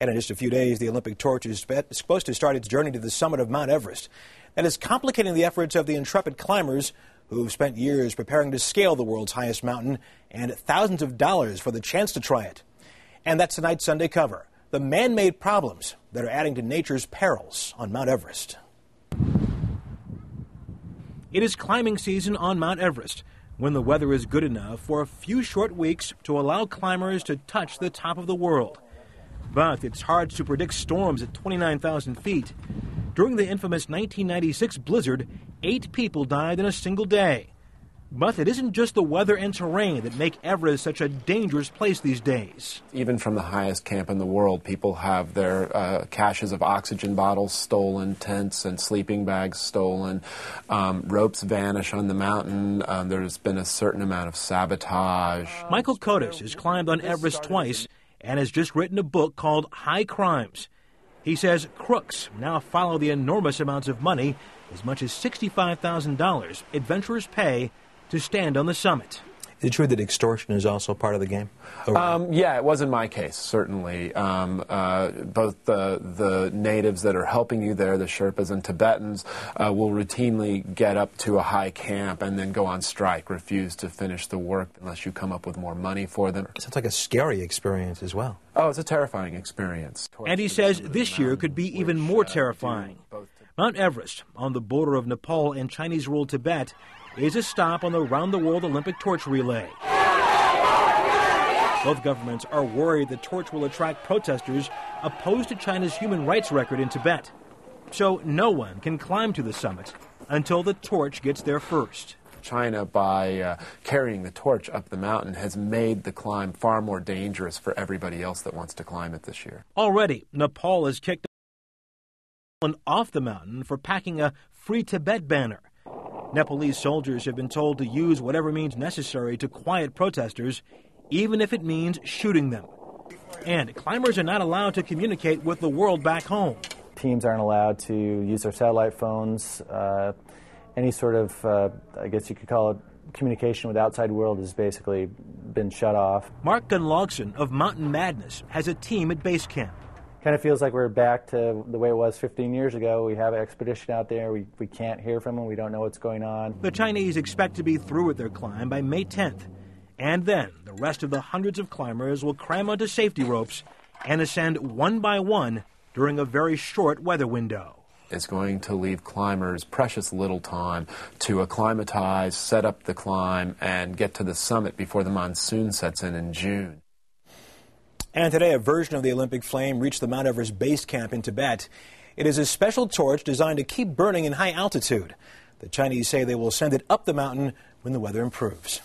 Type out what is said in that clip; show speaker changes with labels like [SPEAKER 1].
[SPEAKER 1] And in just a few days, the Olympic torch is supposed to start its journey to the summit of Mount Everest. That is complicating the efforts of the intrepid climbers who've spent years preparing to scale the world's highest mountain and thousands of dollars for the chance to try it. And that's tonight's Sunday cover, the man-made problems that are adding to nature's perils on Mount Everest. It is climbing season on Mount Everest, when the weather is good enough for a few short weeks to allow climbers to touch the top of the world. But it's hard to predict storms at 29,000 feet. During the infamous 1996 blizzard, 8 people died in a single day. But it isn't just the weather and terrain that make Everest such a dangerous place these days.
[SPEAKER 2] Even from the highest camp in the world, people have their caches of oxygen bottles stolen, tents and sleeping bags stolen, ropes vanish on the mountain. There's been a certain amount of sabotage.
[SPEAKER 1] Michael Kotis has climbed on Everest twice and has just written a book called High Crimes. He says crooks now follow the enormous amounts of money, as much as $65,000 adventurers pay to stand on the summit. Is it true that extortion is also part of the game?
[SPEAKER 2] Yeah, it was in my case, certainly. Both the natives that are helping you there, the Sherpas and Tibetans, will routinely get up to a high camp and then go on strike, refuse to finish the work unless you come up with more money for them.
[SPEAKER 1] It sounds like a scary experience as well.
[SPEAKER 2] Oh, it's a terrifying experience.
[SPEAKER 1] And he says this year could be even more terrifying. Mount Everest, on the border of Nepal and Chinese-ruled Tibet, is a stop on the round-the-world Olympic torch relay. Both governments are worried the torch will attract protesters opposed to China's human rights record in Tibet. So no one can climb to the summit until the torch gets there first.
[SPEAKER 2] China, by carrying the torch up the mountain, has made the climb far more dangerous for everybody else that wants to climb it this year.
[SPEAKER 1] Already, Nepal has kicked off the mountain for packing a Free Tibet banner. Nepalese soldiers have been told to use whatever means necessary to quiet protesters, even if it means shooting them. And climbers are not allowed to communicate with the world back home.
[SPEAKER 3] Teams aren't allowed to use their satellite phones. Any sort of, I guess you could call it, communication with the outside world has basically been shut off.
[SPEAKER 1] Mark Gunlaugsson of Mountain Madness has a team at base camp.
[SPEAKER 3] Kind of feels like we're back to the way it was 15 years ago. We have an expedition out there. We can't hear from them. We don't know what's going on.
[SPEAKER 1] The Chinese expect to be through with their climb by May 10th. And then the rest of the hundreds of climbers will climb onto safety ropes and ascend one by one during a very short weather window.
[SPEAKER 2] It's going to leave climbers precious little time to acclimatize, set up the climb, and get to the summit before the monsoon sets in June.
[SPEAKER 1] And today, a version of the Olympic flame reached the Mount Everest base camp in Tibet. It is a special torch designed to keep burning in high altitude. The Chinese say they will send it up the mountain when the weather improves.